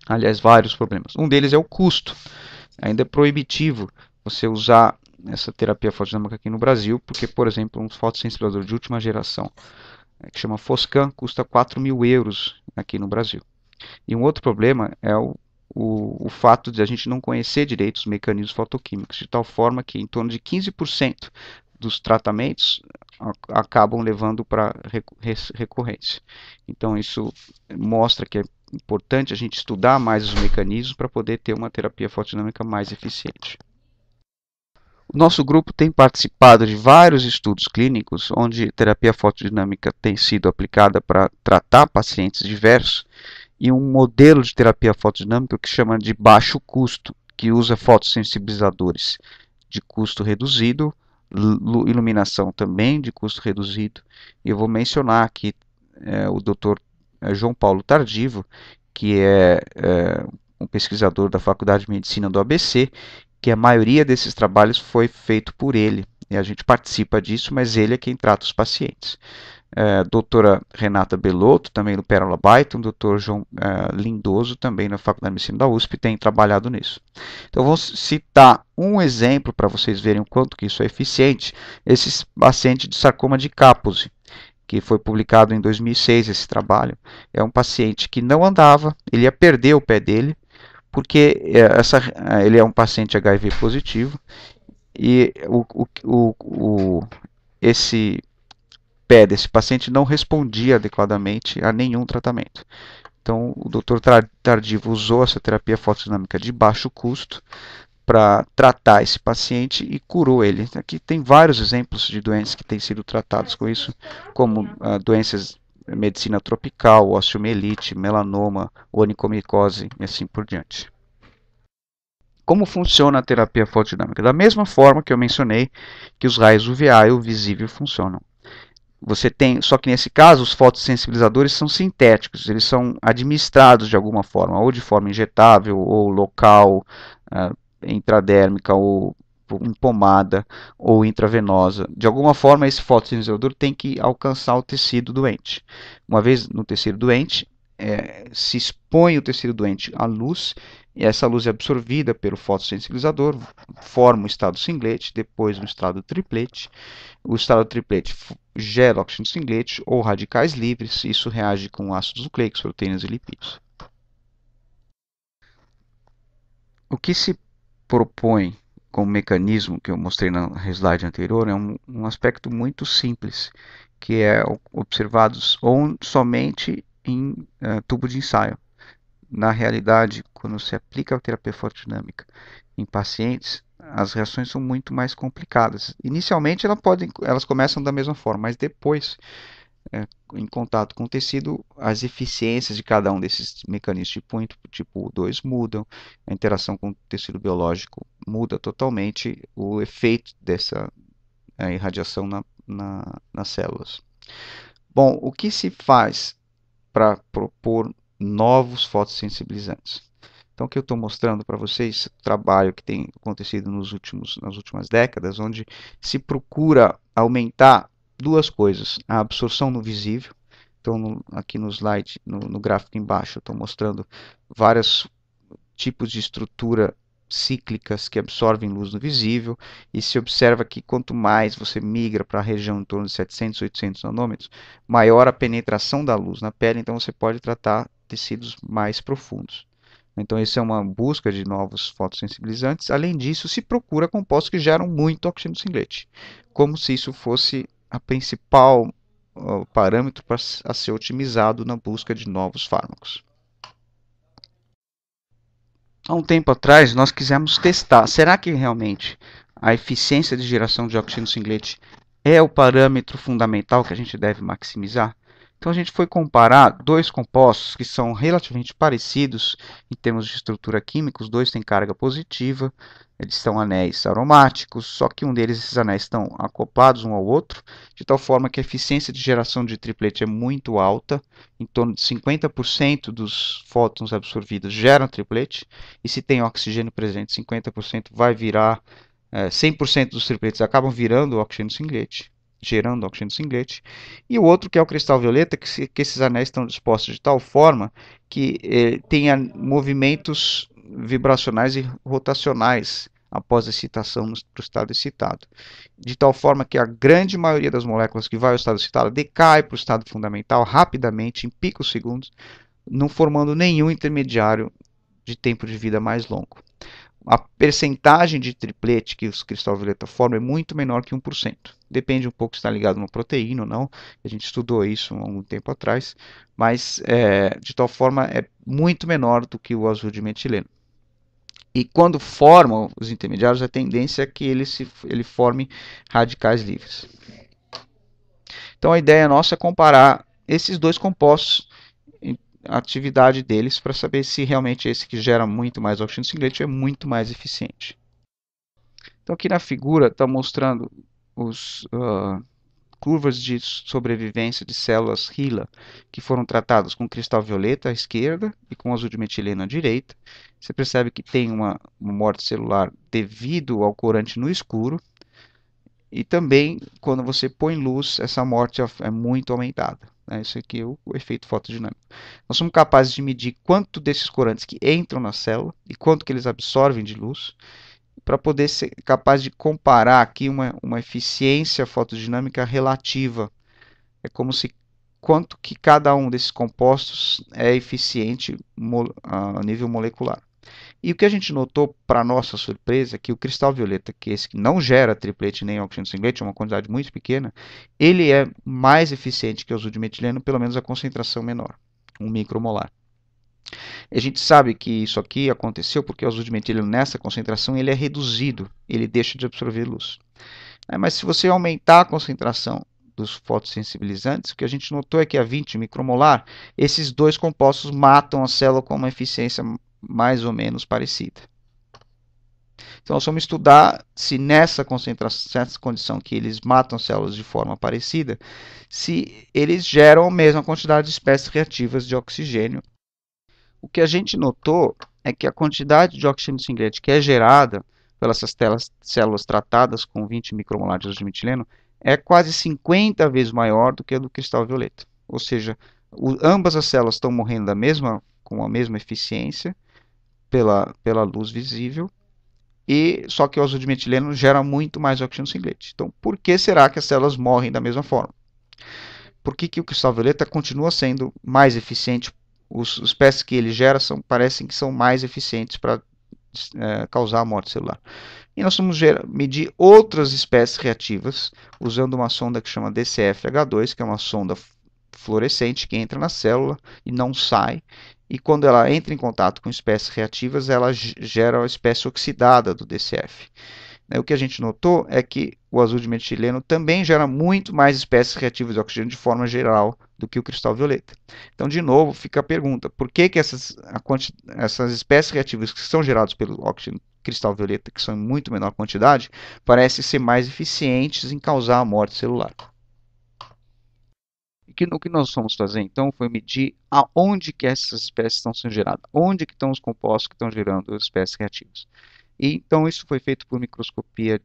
Aliás, vários problemas. Um deles é o custo. Ainda é proibitivo você usar essa terapia fotodinâmica aqui no Brasil, porque, por exemplo, um fotossensibilizador de última geração, que chama Foscan, custa 4.000 euros aqui no Brasil. E um outro problema é o fato de a gente não conhecer direito os mecanismos fotoquímicos, de tal forma que em torno de 15% dos tratamentos acabam levando para recorrência. Então, isso mostra que é importante a gente estudar mais os mecanismos para poder ter uma terapia fotodinâmica mais eficiente. O nosso grupo tem participado de vários estudos clínicos onde terapia fotodinâmica tem sido aplicada para tratar pacientes diversos e um modelo de terapia fotodinâmica que chama de baixo custo, que usa fotossensibilizadores de custo reduzido, iluminação também de custo reduzido. E eu vou mencionar aqui o Dr. João Paulo Tardivo, que é um pesquisador da Faculdade de Medicina do ABC, que a maioria desses trabalhos foi feito por ele. E a gente participa disso, mas ele é quem trata os pacientes. Doutora Renata Belotto, também do Pérola Byton, doutor João Lindoso, também na Faculdade de Medicina da USP, tem trabalhado nisso. Então, vou citar um exemplo para vocês verem o quanto que isso é eficiente. Esse paciente de sarcoma de Kaposi, que foi publicado em 2006, esse trabalho. É um paciente que não andava, ele ia perder o pé dele, porque ele é um paciente HIV positivo, e esse pé desse paciente não respondia adequadamente a nenhum tratamento. Então, o Dr. Tardivo usou essa terapia fotodinâmica de baixo custo para tratar esse paciente e curou ele. Aqui tem vários exemplos de doenças que têm sido tratados com isso, como doenças de medicina tropical, osteomielite, melanoma, onikomicose e assim por diante. Como funciona a terapia fotodinâmica? Da mesma forma que eu mencionei que os raios UVA e o visível funcionam. Você tem, só que nesse caso os fotossensibilizadores são sintéticos, eles são administrados de alguma forma, ou de forma injetável, ou local, intradérmica, ou em pomada, ou intravenosa. De alguma forma esse fotossensibilizador tem que alcançar o tecido doente. Uma vez no tecido doente, se expõe o tecido doente à luz, e essa luz é absorvida pelo fotossensibilizador, forma o estado singlet, depois um estado triplete. O estado triplete gera oxigênio singlet ou radicais livres, isso reage com ácidos nucleicos, proteínas e lipídios. O que se propõe como mecanismo que eu mostrei na slide anterior é um aspecto muito simples, que é observado somente em tubo de ensaio. Na realidade, quando se aplica a terapia fotodinâmica em pacientes, as reações são muito mais complicadas. Inicialmente, elas começam da mesma forma, mas depois, em contato com o tecido, as eficiências de cada um desses mecanismos tipo 2 mudam, a interação com o tecido biológico muda totalmente o efeito dessa irradiação nas células. Bom, o que se faz para propor novos fotossensibilizantes? Então, o que eu estou mostrando para vocês, o trabalho que tem acontecido nas últimas décadas, onde se procura aumentar duas coisas: a absorção no visível. Então, aqui no slide, no gráfico embaixo, eu estou mostrando vários tipos de estrutura cíclicas que absorvem luz no visível, e se observa que quanto mais você migra para a região em torno de 700, 800 nanômetros, maior a penetração da luz na pele, então você pode tratar tecidos mais profundos. Então, isso é uma busca de novos fotossensibilizantes. Além disso, se procura compostos que geram muito oxigênio singlet, como se isso fosse a principal parâmetro a ser otimizado na busca de novos fármacos. Há um tempo atrás, nós quisemos testar, será que realmente a eficiência de geração de oxigênio singlet é o parâmetro fundamental que a gente deve maximizar? Então a gente foi comparar dois compostos que são relativamente parecidos em termos de estrutura química, os dois têm carga positiva, eles são anéis aromáticos, só que um deles, esses anéis, estão acoplados um ao outro, de tal forma que a eficiência de geração de triplete é muito alta, em torno de 50% dos fótons absorvidos geram triplete, e se tem oxigênio presente, 50% vai virar, 100% dos tripletes acabam virando oxigênio singlet. gerando oxigênio singlete, e o outro que é o cristal violeta, que esses anéis estão dispostos de tal forma que tenha movimentos vibracionais e rotacionais após a excitação para o estado excitado, de tal forma que a grande maioria das moléculas que vai ao estado excitado decai para o estado fundamental rapidamente, em picosegundos, não formando nenhum intermediário de tempo de vida mais longo. A percentagem de triplete que os cristal violeta formam é muito menor que 1%. Depende um pouco se está ligado a uma proteína ou não. A gente estudou isso há algum tempo atrás, mas de tal forma é muito menor do que o azul de metileno. E quando formam os intermediários, a tendência é que ele forme radicais livres. Então a ideia nossa é comparar esses dois compostos, a atividade deles, para saber se realmente esse que gera muito mais oxigênio singlete é muito mais eficiente. Então aqui na figura está mostrando os curvas de sobrevivência de células HeLa que foram tratadas com cristal violeta à esquerda e com azul de metileno à direita. Você percebe que tem uma morte celular devido ao corante no escuro. E também, quando você põe luz, essa morte é muito aumentada. Isso aqui é o efeito fotodinâmico. Nós somos capazes de medir quanto desses corantes que entram na célula e quanto que eles absorvem de luz, para poder ser capaz de comparar aqui uma eficiência fotodinâmica relativa. É como se quanto que cada um desses compostos é eficiente a nível molecular. E o que a gente notou, para nossa surpresa, é que o cristal violeta, que é esse que não gera triplete nem oxigênio singlete, é uma quantidade muito pequena, ele é mais eficiente que o azul de metileno, pelo menos a concentração menor, 1 micromolar. A gente sabe que isso aqui aconteceu porque o azul de metileno nessa concentração ele é reduzido, ele deixa de absorver luz. Mas se você aumentar a concentração dos fotossensibilizantes, o que a gente notou é que a 20 micromolar, esses dois compostos matam a célula com uma eficiência mais ou menos parecida. Então, nós vamos estudar se nessa concentração, nessa condição que eles matam células de forma parecida, se eles geram a mesma quantidade de espécies reativas de oxigênio. O que a gente notou é que a quantidade de oxigênio singlete que é gerada pelas células tratadas com 20 micromolar de azul de metileno é quase 50 vezes maior do que a do cristal violeta. Ou seja, ambas as células estão morrendo com a mesma eficiência pela luz visível, só que o azul de metileno gera muito mais oxigênio singlete. Então, por que será que as células morrem da mesma forma? Por que o cristal violeta continua sendo mais eficiente? Os espécies que ele gera parecem que são mais eficientes para causar a morte celular. E nós vamos medir outras espécies reativas usando uma sonda que chama DCF-H2, que é uma sonda fluorescente que entra na célula e não sai. E quando ela entra em contato com espécies reativas, ela gera a espécie oxidada do DCF. O que a gente notou é que o azul de metileno também gera muito mais espécies reativas de oxigênio de forma geral do que o cristal violeta. Então, de novo, fica a pergunta: por que essas espécies reativas que são geradas pelo oxigênio cristal violeta, que são em muito menor quantidade, parecem ser mais eficientes em causar a morte celular? O que nós fomos fazer, então, foi medir aonde que essas espécies estão sendo geradas, onde que estão os compostos que estão gerando as espécies reativas. E, então, isso foi feito por microscopia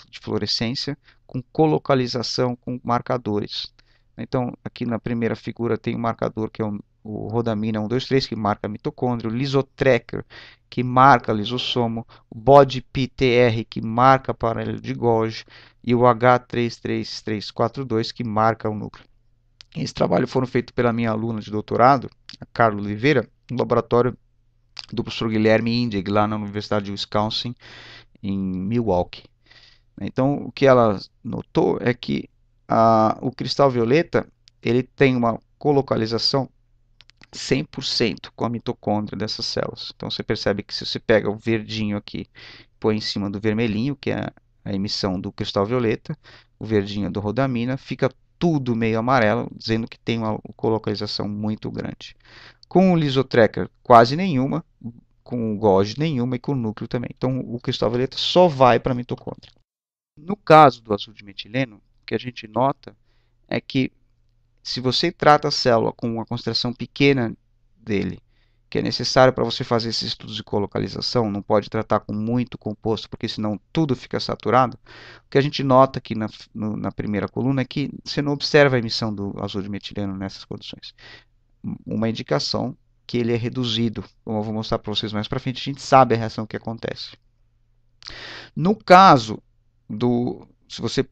de fluorescência, com colocalização com marcadores. Então, aqui na primeira figura tem um marcador que é o rodamina 123, que marca a mitocôndria, o lisotracker, que marca lisossomo, o BOD-PTR, que marca paralelo de Golgi, e o H33342, que marca o núcleo. Esse trabalho foram feito pela minha aluna de doutorado, a Carla Oliveira, no laboratório do professor Guilherme Indig, lá na Universidade de Wisconsin, em Milwaukee. Então, o que ela notou é que o cristal violeta ele tem uma colocalização 100% com a mitocôndria dessas células. Então, você percebe que se você pega o verdinho aqui, põe em cima do vermelhinho, que é a emissão do cristal violeta, o verdinho do rodamina, fica tudo meio amarelo, dizendo que tem uma colocalização muito grande. Com o lisotracker, quase nenhuma, com o Golgi nenhuma e com o núcleo também. Então, o cristal violeta só vai para a mitocôndria. No caso do azul de metileno, o que a gente nota é que se você trata a célula com uma concentração pequena dele que é necessário para você fazer esses estudos de colocalização, não pode tratar com muito composto, porque senão tudo fica saturado. O que a gente nota aqui na primeira coluna é que você não observa a emissão do azul de metileno nessas condições. Uma indicação que ele é reduzido, como eu vou mostrar para vocês mais para frente, a gente sabe a reação que acontece. No caso se você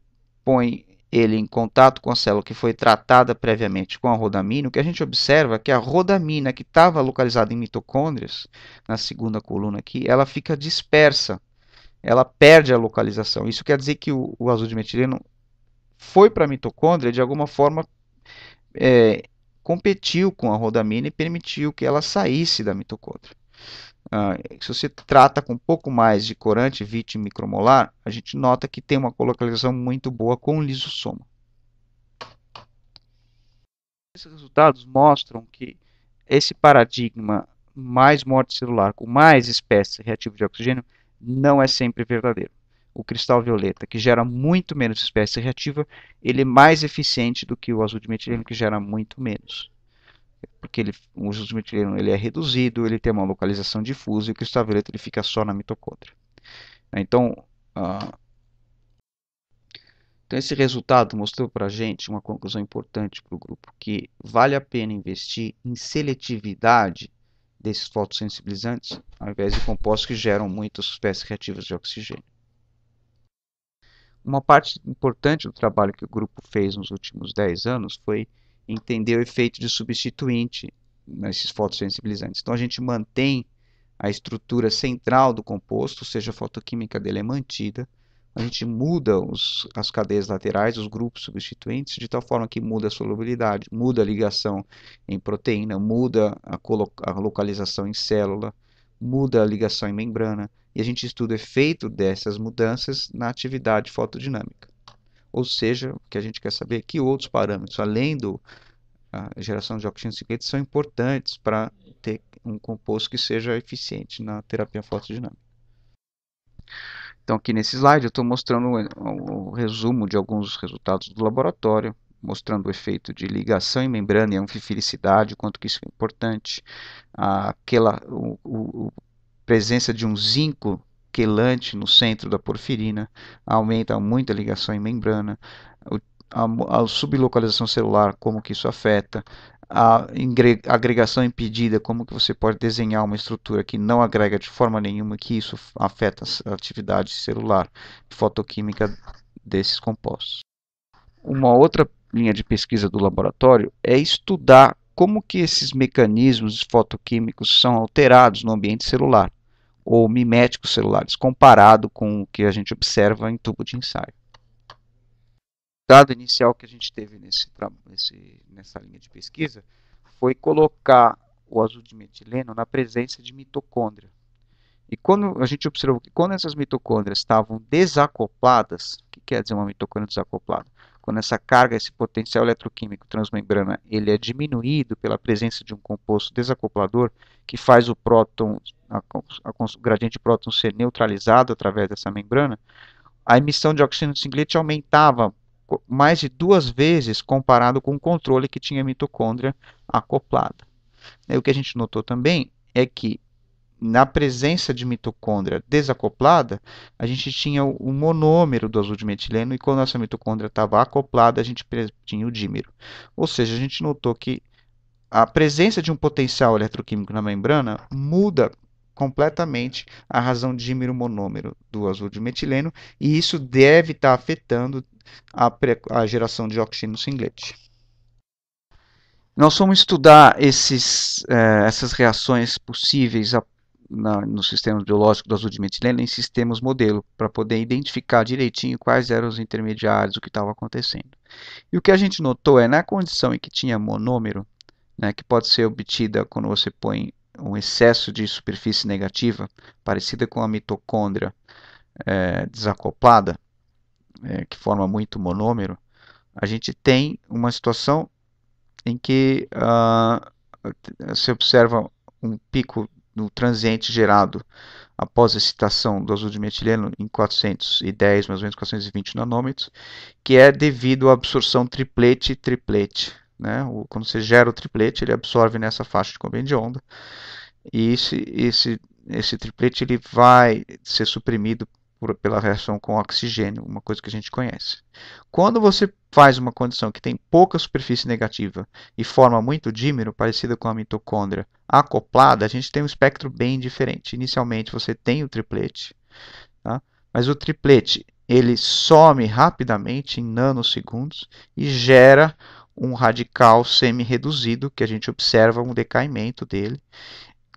põe ele em contato com a célula que foi tratada previamente com a rodamina, o que a gente observa é que a rodamina que estava localizada em mitocôndrias, na segunda coluna aqui, ela fica dispersa, ela perde a localização. Isso quer dizer que o azul de metileno foi para a mitocôndria, de alguma forma competiu com a rodamina e permitiu que ela saísse da mitocôndria. Se você trata com um pouco mais de corante 20 micromolar, a gente nota que tem uma colocalização muito boa com o lisossoma. Esses resultados mostram que esse paradigma mais morte celular com mais espécies reativas de oxigênio não é sempre verdadeiro. O cristal violeta, que gera muito menos espécie reativa, ele é mais eficiente do que o azul de metileno, que gera muito menos. Porque o azul de metileno ele é reduzido, ele tem uma localização difusa e o cristal violeta ele fica só na mitocôndria. Então, esse resultado mostrou para a gente uma conclusão importante para o grupo, que vale a pena investir em seletividade desses fotossensibilizantes, ao invés de compostos que geram muitas espécies reativas de oxigênio. Uma parte importante do trabalho que o grupo fez nos últimos 10 anos foi entender o efeito de substituinte nesses fotossensibilizantes. Então a gente mantém a estrutura central do composto, ou seja, a fotoquímica dele é mantida, a gente muda as cadeias laterais, os grupos substituintes, de tal forma que muda a solubilidade, muda a ligação em proteína, muda a localização em célula, muda a ligação em membrana, e a gente estuda o efeito dessas mudanças na atividade fotodinâmica. Ou seja, o que a gente quer saber é que outros parâmetros, além da geração de oxigênio ciclete, são importantes para ter um composto que seja eficiente na terapia fotodinâmica. Então, aqui nesse slide, eu estou mostrando o resumo de alguns resultados do laboratório, mostrando o efeito de ligação em membrana e anfifilicidade, o quanto que isso é importante, a presença de um zinco quelante no centro da porfirina aumenta muito a ligação em membrana, a sublocalização celular, como que isso afeta, a agregação impedida, como que você pode desenhar uma estrutura que não agrega de forma nenhuma, que isso afeta a atividade celular e fotoquímica desses compostos. Uma outra linha de pesquisa do laboratório é estudar como que esses mecanismos fotoquímicos são alterados no ambiente celular, ou miméticos celulares, comparado com o que a gente observa em tubo de ensaio. O dado inicial que a gente teve nessa linha de pesquisa foi colocar o azul de metileno na presença de mitocôndria. E quando a gente observou que quando essas mitocôndrias estavam desacopladas, o que quer dizer uma mitocôndria desacoplada? Quando essa carga, esse potencial eletroquímico transmembrana, ele é diminuído pela presença de um composto desacoplador que faz o próton, o gradiente de próton ser neutralizado através dessa membrana, a emissão de oxigênio singlete aumentava mais de 2 vezes comparado com o controle que tinha a mitocôndria acoplada. E o que a gente notou também é que na presença de mitocôndria desacoplada, a gente tinha o monômero do azul de metileno e quando essa mitocôndria estava acoplada, a gente tinha o dímero. Ou seja, a gente notou que a presença de um potencial eletroquímico na membrana muda completamente a razão dímero-monômero do azul de metileno e isso deve estar afetando a geração de oxigênio singlete. Nós vamos estudar essas reações possíveis no sistema biológico do azul de metileno em sistemas modelo, para poder identificar direitinho quais eram os intermediários, o que estava acontecendo. E o que a gente notou é, na condição em que tinha monômero, né, que pode ser obtida quando você põe um excesso de superfície negativa, parecida com a mitocôndria desacoplada, que forma muito monômero, a gente tem uma situação em que se observa um pico no transiente gerado após a excitação do azul de metileno em 410, mais ou menos 420 nanômetros, que é devido à absorção triplete-triplete. Né? Quando você gera o triplete, ele absorve nessa faixa de comprimento de onda. E esse triplete ele vai ser suprimido pela reação com oxigênio, uma coisa que a gente conhece. Quando você faz uma condição que tem pouca superfície negativa e forma muito dímero, parecida com a mitocôndria acoplada, a gente tem um espectro bem diferente. Inicialmente você tem o triplete, tá? Mas o triplete ele some rapidamente em nanosegundos e gera um radical semi-reduzido, que a gente observa um decaimento dele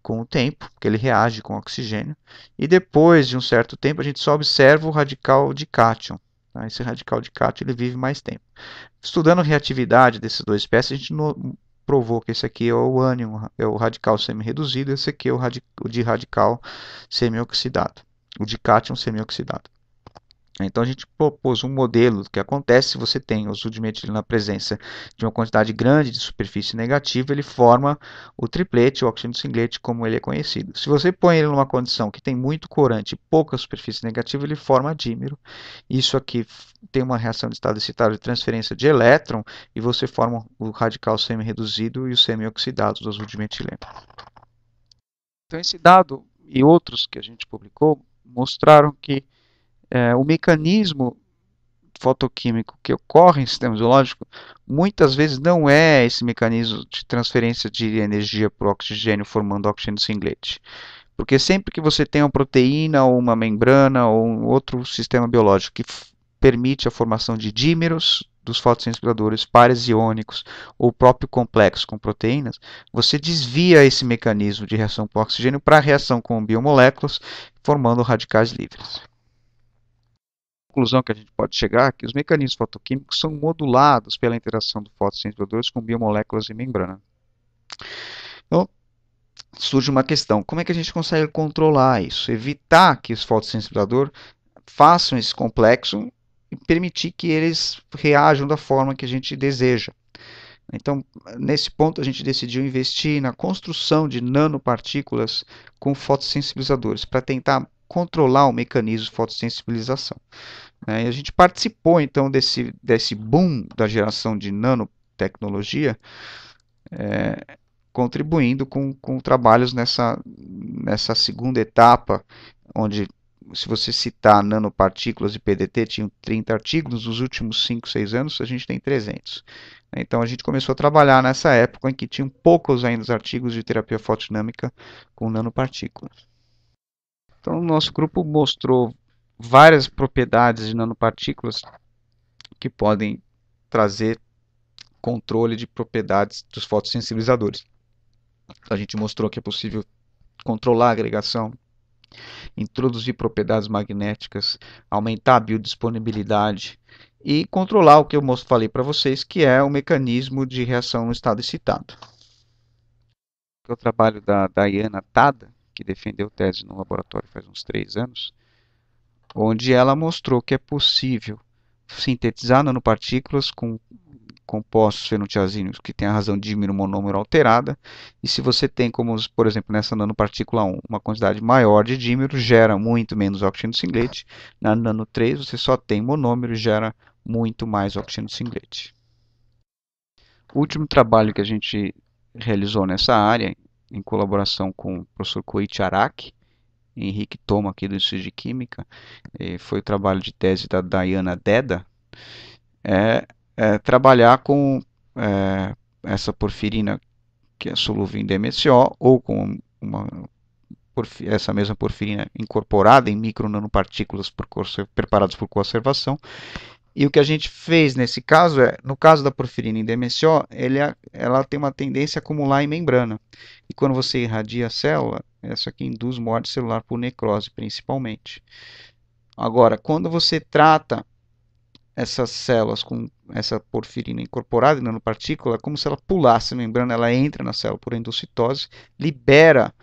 com o tempo, porque ele reage com oxigênio, e depois de um certo tempo a gente só observa o radical de cátion. Tá? Esse radical de cátion ele vive mais tempo. Estudando a reatividade desses dois espécies, a gente provou que esse aqui é o ânion, é o radical semi-reduzido, esse aqui é o de radical semi-oxidado, o de cátion semi-oxidado. Então a gente propôs um modelo que acontece se você tem o suldimetileno na presença de uma quantidade grande de superfície negativa, ele forma o triplete, o oxigênio singlete, como ele é conhecido. Se você põe ele numa condição que tem muito corante e pouca superfície negativa, ele forma dímero. Isso aqui tem uma reação de estado excitado de transferência de elétron e você forma o radical semi-reduzido e o semi-oxidado do azul de metileno. Então esse dado e outros que a gente publicou mostraram que o mecanismo fotoquímico que ocorre em sistema zoológico muitas vezes não é esse mecanismo de transferência de energia para o oxigênio formando oxigênio singlete. Porque sempre que você tem uma proteína ou uma membrana ou um outro sistema biológico que permite a formação de dímeros dos fotossensibilizadores, pares iônicos ou o próprio complexo com proteínas, você desvia esse mecanismo de reação com oxigênio para a reação com biomoléculas, formando radicais livres. Conclusão que a gente pode chegar é que os mecanismos fotoquímicos são modulados pela interação dos fotossensibladores com biomoléculas e membrana. Então, surge uma questão: como é que a gente consegue controlar isso? Evitar que os fotossensibilizadores façam esse complexo e permitir que eles reajam da forma que a gente deseja. Então, nesse ponto, a gente decidiu investir na construção de nanopartículas com fotossensibilizadores para tentar controlar o mecanismo de fotossensibilização. E a gente participou então desse boom da geração de nanotecnologia, contribuindo com trabalhos nessa segunda etapa, onde, se você citar nanopartículas e PDT, tinham 30 artigos, nos últimos 5, 6 anos a gente tem 300. Então a gente começou a trabalhar nessa época em que tinham poucos ainda artigos de terapia fotodinâmica com nanopartículas. Então o nosso grupo mostrou várias propriedades de nanopartículas que podem trazer controle de propriedades dos fotossensibilizadores. A gente mostrou que é possível controlar a agregação, introduzir propriedades magnéticas, aumentar a biodisponibilidade e controlar o que eu falei para vocês, que é o mecanismo de reação no estado excitado. O trabalho da Diana Tada, que defendeu tese no laboratório faz uns 3 anos, onde ela mostrou que é possível sintetizar nanopartículas com compostos fenotiazínicos que têm a razão de dímero monômero alterada, e se você tem, como por exemplo nessa nanopartícula 1, uma quantidade maior de dímero, gera muito menos oxigênio singlete, na nano 3 você só tem monômero e gera muito mais oxigênio singlete. O último trabalho que a gente realizou nessa área, em colaboração com o professor Koichi Araki, Henrique Toma aqui do Instituto de Química, foi o trabalho de tese da Diana Deda, trabalhar com essa porfirina que é solúvel em DMSO ou com essa mesma porfirina incorporada em micronanopartículas preparadas por conservação. E o que a gente fez nesse caso no caso da porfirina em DMSO, ela tem uma tendência a acumular em membrana. E quando você irradia a célula, isso aqui induz morte celular por necrose, principalmente. Agora, quando você trata essas células com essa porfirina incorporada em nanopartícula, é como se ela pulasse a membrana, ela entra na célula por endocitose, libera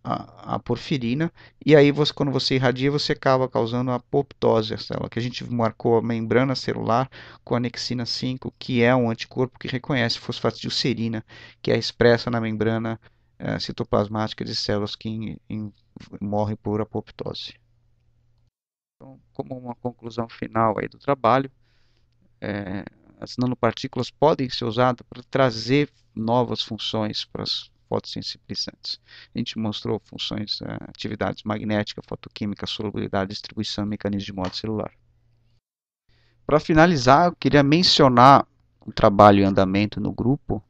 a porfirina, e aí quando você irradia, você acaba causando a apoptose, a célula, que a gente marcou a membrana celular com a anexina 5, que é um anticorpo que reconhece fosfatidilcerina, que é expressa na membrana citoplasmática de células que morrem por apoptose. Então, como uma conclusão final aí do trabalho, as nanopartículas podem ser usadas para trazer novas funções para as fotossensibilizantes. A gente mostrou funções, atividades magnética, fotoquímica, solubilidade, distribuição, mecanismo de modo celular. Para finalizar, eu queria mencionar um trabalho em andamento no grupo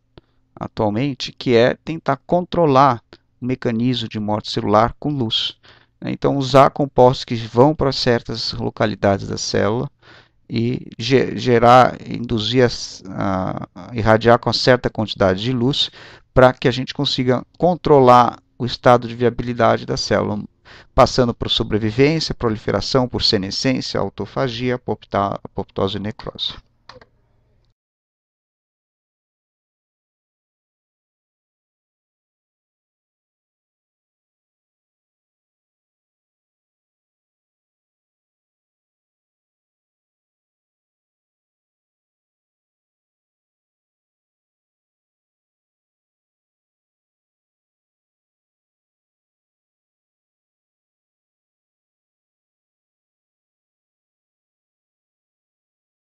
atualmente, que é tentar controlar o mecanismo de morte celular com luz. Então, usar compostos que vão para certas localidades da célula e induzir, irradiar com certa quantidade de luz para que a gente consiga controlar o estado de viabilidade da célula, passando por sobrevivência, proliferação, por senescência, autofagia, apoptose e necrose.